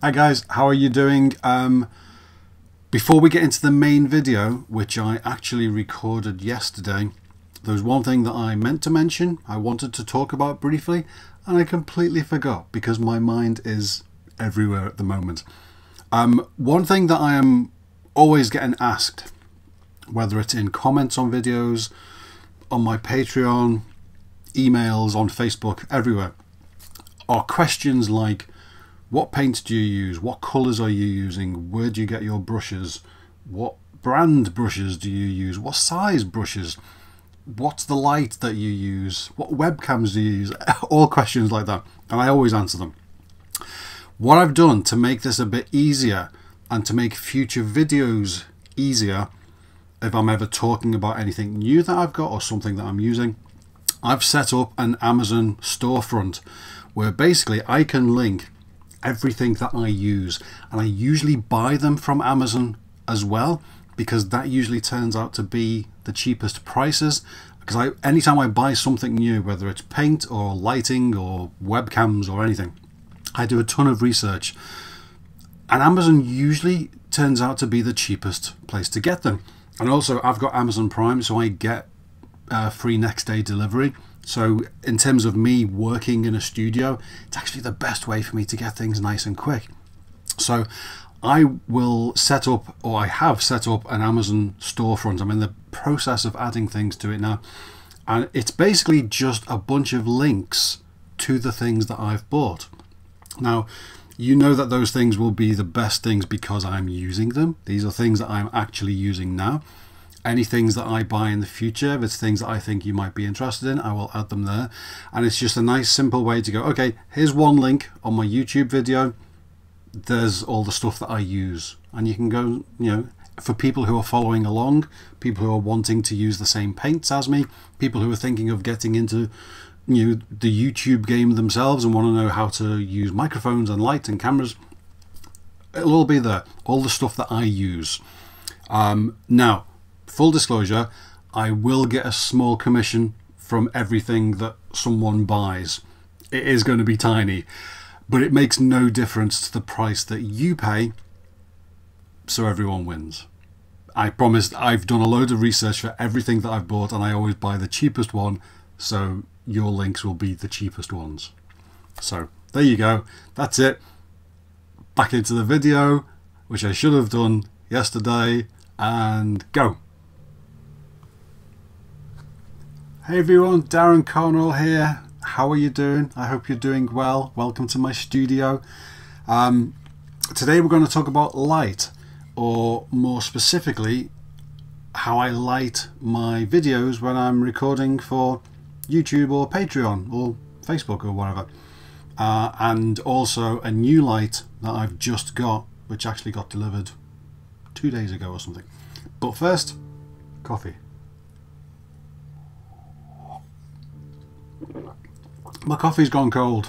Hi guys, how are you doing? Before we get into the main video, which I actually recorded yesterday, there was one thing that I meant to mention, I wanted to talk about briefly, and I completely forgot because my mind is everywhere at the moment. One thing that I am always getting asked, whether it's in comments on videos, on my Patreon, emails, on Facebook, everywhere, are questions like, what paints do you use? What colours are you using? Where do you get your brushes? What brand brushes do you use? What size brushes? What's the light that you use? What webcams do you use? All questions like that, and I always answer them. What I've done to make this a bit easier and to make future videos easier, if I'm ever talking about anything new that I've got or something that I'm using, I've set up an Amazon storefront where basically I can link everything that I use, and I usually buy them from Amazon as well, because that usually turns out to be the cheapest prices. Because anytime I buy something new, whether it's paint or lighting or webcams or anything, I do a ton of research, and Amazon usually turns out to be the cheapest place to get them. And also I've got Amazon Prime, so I get free next day delivery. So in terms of me working in a studio, it's actually the best way for me to get things nice and quick. So I will set up, or I have set up, an Amazon storefront. I'm in the process of adding things to it now. And it's basically just a bunch of links to the things that I've bought. Now, you know that those things will be the best things because I'm using them. These are things that I'm actually using now. Any things that I buy in the future, if it's things that I think you might be interested in, I will add them there. And it's just a nice simple way to go, okay, here's one link on my YouTube video, there's all the stuff that I use. And you can go, you know, for people who are following along, people who are wanting to use the same paints as me, people who are thinking of getting into, you know, the YouTube game themselves and want to know how to use microphones and light and cameras, it'll all be there, all the stuff that I use. Now, full disclosure, I will get a small commission from everything that someone buys. It is going to be tiny, but it makes no difference to the price that you pay, so everyone wins. I promised, I've done a load of research for everything that I've bought, and I always buy the cheapest one, so your links will be the cheapest ones. So there you go, that's it. Back into the video, which I should have done yesterday, and go. Hey everyone, Darren Cornwell here. How are you doing? I hope you're doing well. Welcome to my studio. Today we're going to talk about light, or more specifically, how I light my videos when I'm recording for YouTube or Patreon or Facebook or whatever. And also a new light that I've just got, which actually got delivered 2 days ago or something. But first, coffee. My coffee's gone cold.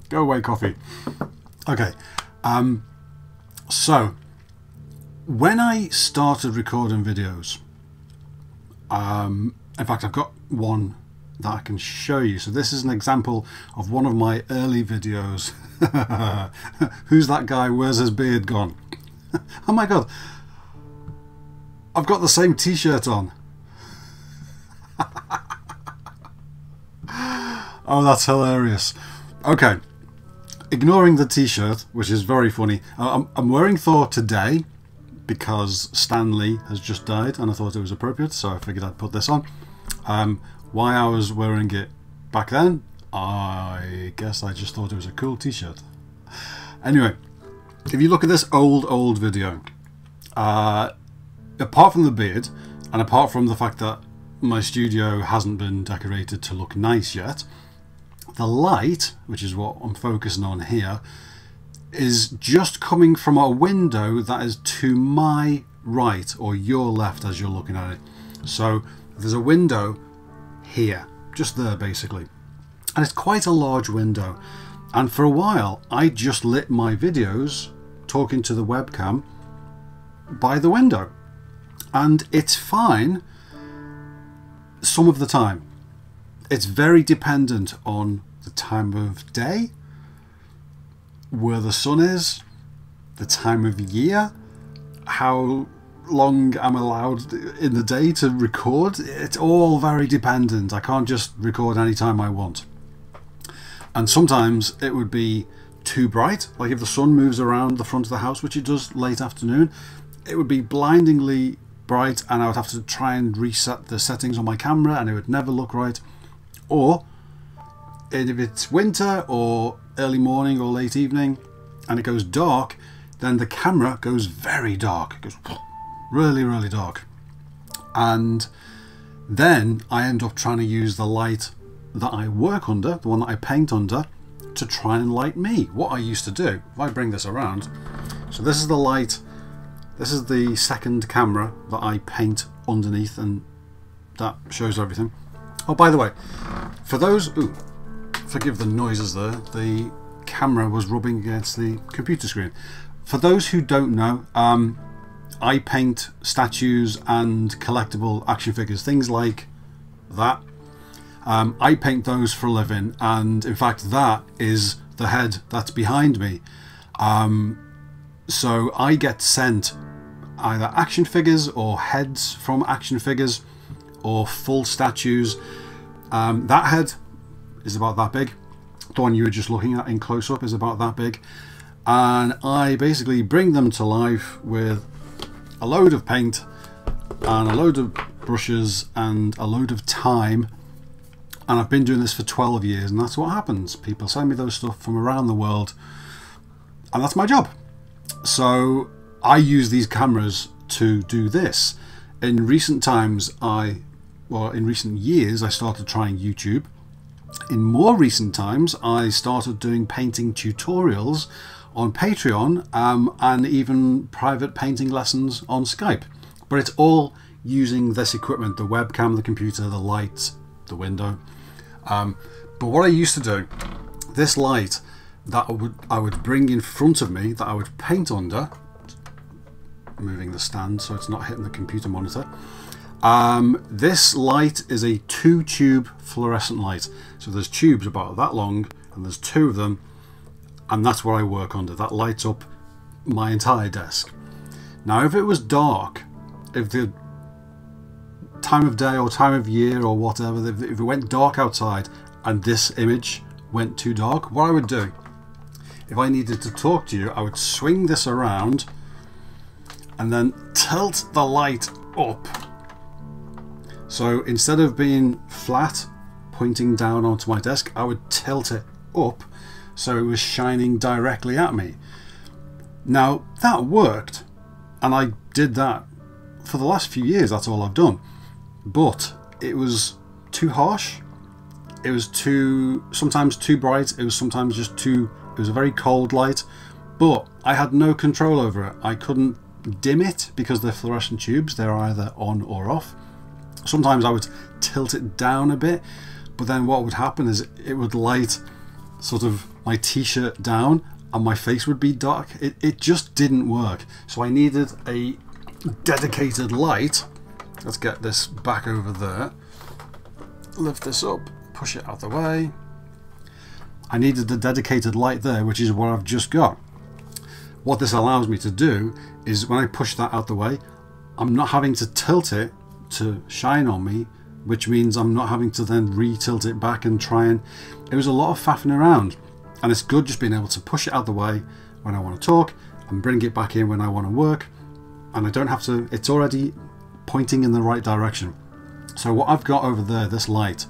Go away, coffee. Okay, so when I started recording videos, in fact I've got one that I can show you. So this is an example of one of my early videos. Who's that guy? Where's his beard gone? Oh my god, I've got the same t-shirt on. Oh, that's hilarious. Okay, ignoring the t-shirt, which is very funny. I'm wearing Thor today because Stan Lee has just died and I thought it was appropriate, so I figured I'd put this on. Why I was wearing it back then, I guess I just thought it was a cool t-shirt. Anyway, if you look at this old video, apart from the beard and apart from the fact that my studio hasn't been decorated to look nice yet, the light, which is what I'm focusing on here, is just coming from a window that is to my right, or your left as you're looking at it. So there's a window here, just there basically, and it's quite a large window. And for a while I just lit my videos talking to the webcam by the window, and it's fine some of the time. It's very dependent on the time of day where the sun is, the time of year, how long I'm allowed in the day to record. It's all very dependent. I can't just record anytime I want. And sometimes it would be too bright, like if the sun moves around the front of the house, which it does late afternoon, it would be blindingly bright and I would have to try and reset the settings on my camera and it would never look right. Or if it's winter or early morning or late evening and it goes dark, then the camera goes very dark. It goes really, really dark. And then I end up trying to use the light that I work under, the one that I paint under, to try and light me. What I used to do, if I bring this around, so this is the light, this is the second camera that I paint underneath, and that shows everything. Oh, by the way, for those, forgive the noises there, the camera was rubbing against the computer screen. For those who don't know, I paint statues and collectible action figures, things like that. I paint those for a living, and in fact that is the head that's behind me. So I get sent either action figures or heads from action figures or full statues. That head is about that big. The one you were just looking at in close-up is about that big. And I basically bring them to life with a load of paint and a load of brushes and a load of time. And I've been doing this for 12 years, and that's what happens. People send me those stuff from around the world, and that's my job. So I use these cameras to do this. In recent times, in recent years, I started trying YouTube. In more recent times, I started doing painting tutorials on Patreon, and even private painting lessons on Skype. But it's all using this equipment, the webcam, the computer, the lights, the window. But what I used to do, this light that I would bring in front of me, that I would paint under, moving the stand so it's not hitting the computer monitor. This light is a 2-tube fluorescent light. So there's tubes about that long, and there's 2 of them, and that's what I work under. That lights up my entire desk. Now if it was dark, if the time of day or time of year or whatever, if it went dark outside and this image went too dark, what I would do, if I needed to talk to you, I would swing this around and then tilt the light up. So instead of being flat, pointing down onto my desk, I would tilt it up so it was shining directly at me. Now that worked, and I did that for the last few years. That's all I've done. But it was too harsh. It was sometimes too bright. It was sometimes just too, it was a very cold light, but I had no control over it. I couldn't dim it because they're fluorescent tubes. They're either on or off. Sometimes I would tilt it down a bit, but then what would happen is it would light sort of my t-shirt down and my face would be dark. It just didn't work. So I needed a dedicated light. Let's get this back over there. Lift this up, push it out the way. I needed a dedicated light there, which is what I've just got. What this allows me to do is when I push that out the way, I'm not having to tilt it to shine on me, which means I'm not having to then re-tilt it back and try and... It was a lot of faffing around, and it's good just being able to push it out the way when I want to talk and bring it back in when I want to work, and I don't have to... It's already pointing in the right direction. So what I've got over there, this light,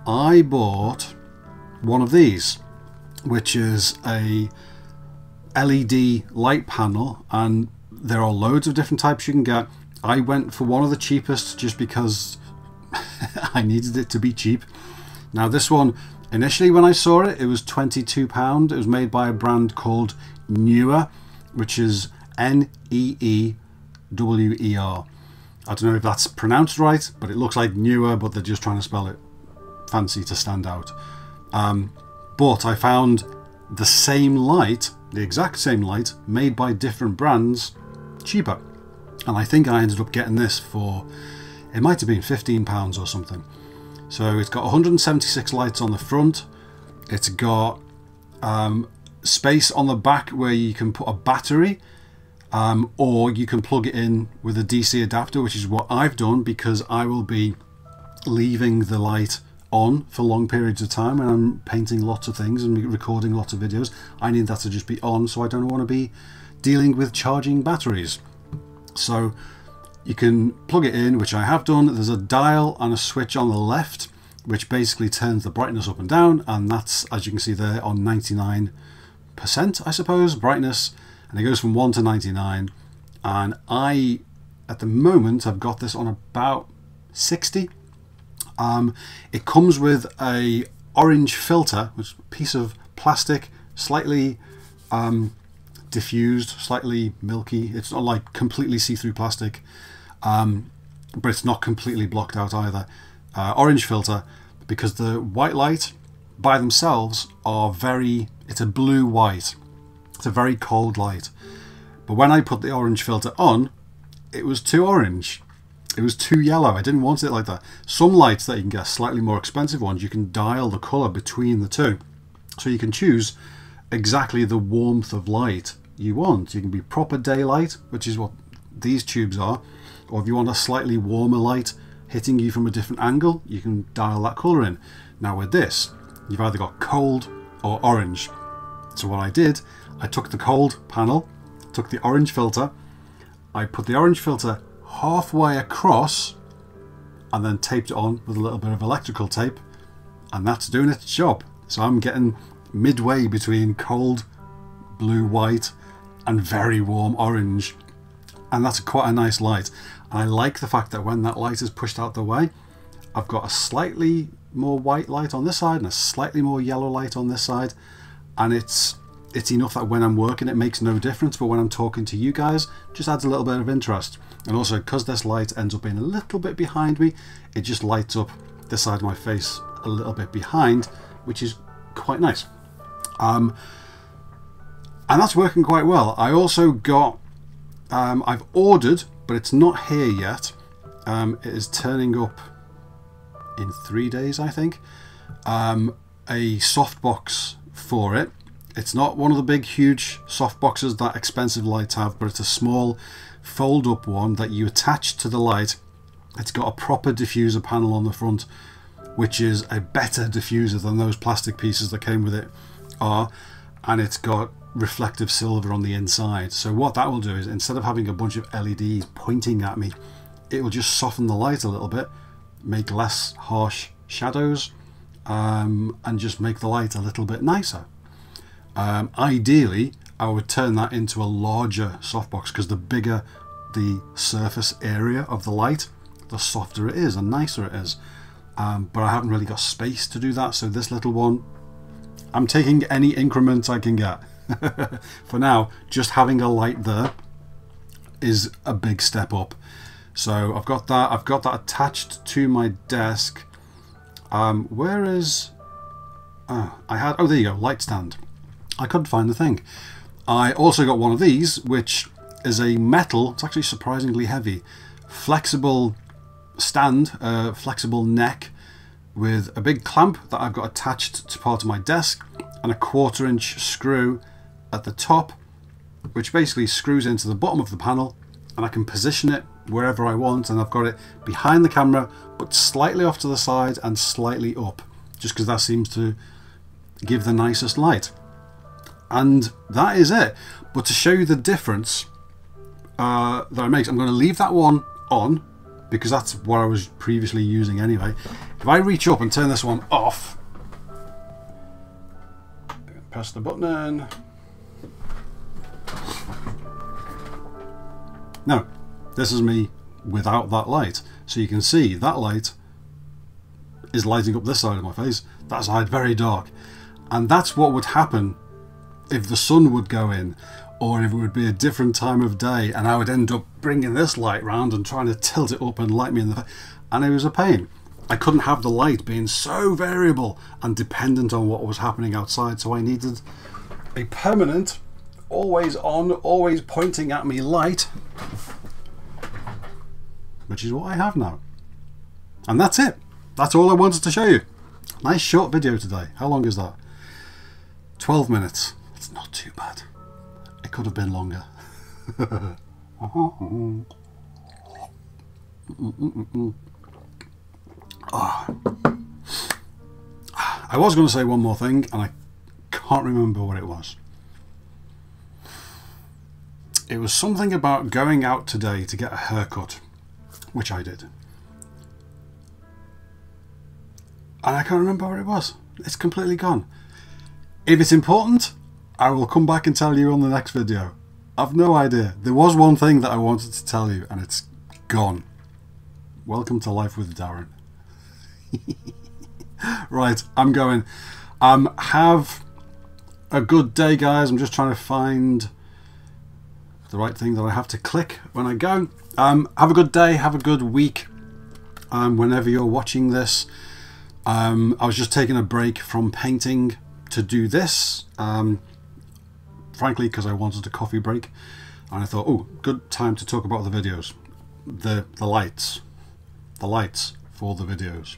I bought one of these, which is a LED light panel, and there are loads of different types you can get. I went for one of the cheapest just because I needed it to be cheap. Now this one, initially when I saw it, it was £22. It was made by a brand called Newer, which is Neewer. I don't know if that's pronounced right, but it looks like Newer, but they're just trying to spell it fancy to stand out. But I found the same light, the exact same light, made by different brands, cheaper. And I think I ended up getting this for, it might have been £15 or something. So it's got 176 lights on the front. It's got space on the back where you can put a battery, or you can plug it in with a DC adapter, which is what I've done because I will be leaving the light on for long periods of time when I'm painting lots of things and recording lots of videos. I need that to just be on, so I don't want to be dealing with charging batteries. So you can plug it in, which I have done. There's a dial and a switch on the left which basically turns the brightness up and down, and that's, as you can see there, on 99%, I suppose, brightness, and it goes from 1 to 99, and I at the moment have got this on about 60. It comes with a orange filter, which is a piece of plastic, slightly diffused, slightly milky. It's not like completely see-through plastic, but it's not completely blocked out either. Orange filter, because the white light by themselves are it's a blue white. It's a very cold light. But when I put the orange filter on, it was too orange. It was too yellow. I didn't want it like that. Some lights that you can get, slightly more expensive ones, you can dial the colour between the two. So you can choose exactly the warmth of light you want. You can be proper daylight, which is what these tubes are, or if you want a slightly warmer light hitting you from a different angle, you can dial that colour in. Now with this, you've either got cold or orange. So what I did, I took the cold panel, took the orange filter, I put the orange filter halfway across and then taped it on with a little bit of electrical tape, and that's doing its job. So I'm getting midway between cold blue white and very warm orange, and that's quite a nice light. And I like the fact that when that light is pushed out the way, I've got a slightly more white light on this side and a slightly more yellow light on this side, and it's enough that when I'm working it makes no difference, but when I'm talking to you guys, it just adds a little bit of interest. And also, because this light ends up being a little bit behind me, it just lights up this side of my face a little bit behind, which is quite nice. And that's working quite well. I also got, I've ordered, but it's not here yet. It is turning up in 3 days, I think. A softbox for it. It's not one of the big, huge soft boxes that expensive lights have, but it's a small fold-up one that you attach to the light. It's got a proper diffuser panel on the front, which is a better diffuser than those plastic pieces that came with it are, and it's got reflective silver on the inside. So what that will do is, instead of having a bunch of LEDs pointing at me, it will just soften the light a little bit, make less harsh shadows, and just make the light a little bit nicer. Ideally, I would turn that into a larger softbox, because the bigger the surface area of the light, the softer it is and nicer it is. But I haven't really got space to do that, so this little one, I'm taking any increment I can get. For now, just having a light there is a big step up. So I've got that attached to my desk. Where is oh, there you go, light stand. I couldn't find the thing. I also got one of these, which is a metal, it's actually surprisingly heavy, flexible stand, flexible neck, with a big clamp that I've got attached to part of my desk, and a 1/4 inch screw at the top, which basically screws into the bottom of the panel, and I can position it wherever I want. And I've got it behind the camera, but slightly off to the side and slightly up, just because that seems to give the nicest light. And that is it. But to show you the difference that it makes, I'm going to leave that one on, because that's what I was previously using anyway. If I reach up and turn this one off, press the button. No, this is me without that light. So you can see that light is lighting up this side of my face, that side very dark. And that's what would happen if the sun would go in, or if it would be a different time of day and I would end up bringing this light round and trying to tilt it up and light me in the face, and it was a pain. I couldn't have the light being so variable and dependent on what was happening outside, so I needed a permanent, always on, always pointing at me light, which is what I have now. And that's it. That's all I wanted to show you. Nice short video today. How long is that? 12 minutes. It's not too bad. It could have been longer. I was going to say one more thing and I can't remember what it was. It was something about going out today to get a haircut, which I did. And I can't remember what it was. It's completely gone. If it's important, I will come back and tell you on the next video. I've no idea. There was one thing that I wanted to tell you and it's gone. Welcome to life with Darren. Right, I'm going. Have a good day, guys. I'm just trying to find the right thing that I have to click when I go. Have a good day. Have a good week. Whenever you're watching this. I was just taking a break from painting to do this. Frankly, because I wanted a coffee break. And I thought, oh, good time to talk about the videos. The lights. The lights for the videos.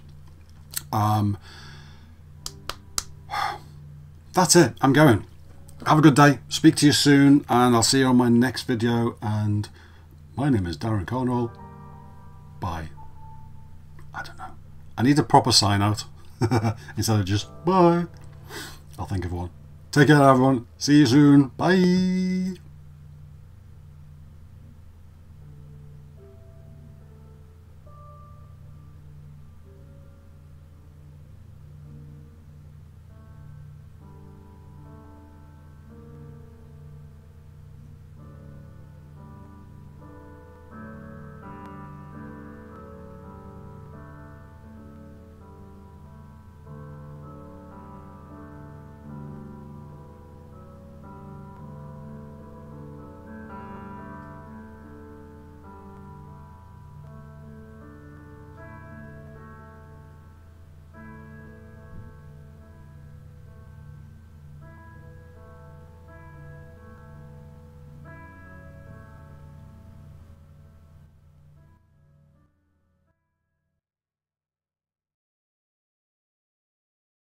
That's it. I'm going. Have a good day. Speak to you soon, and I'll see you on my next video. And my name is Darren Cornwall. Bye. I don't know. I need a proper sign out instead of just bye. I'll think of one. Take care, everyone. See you soon. Bye.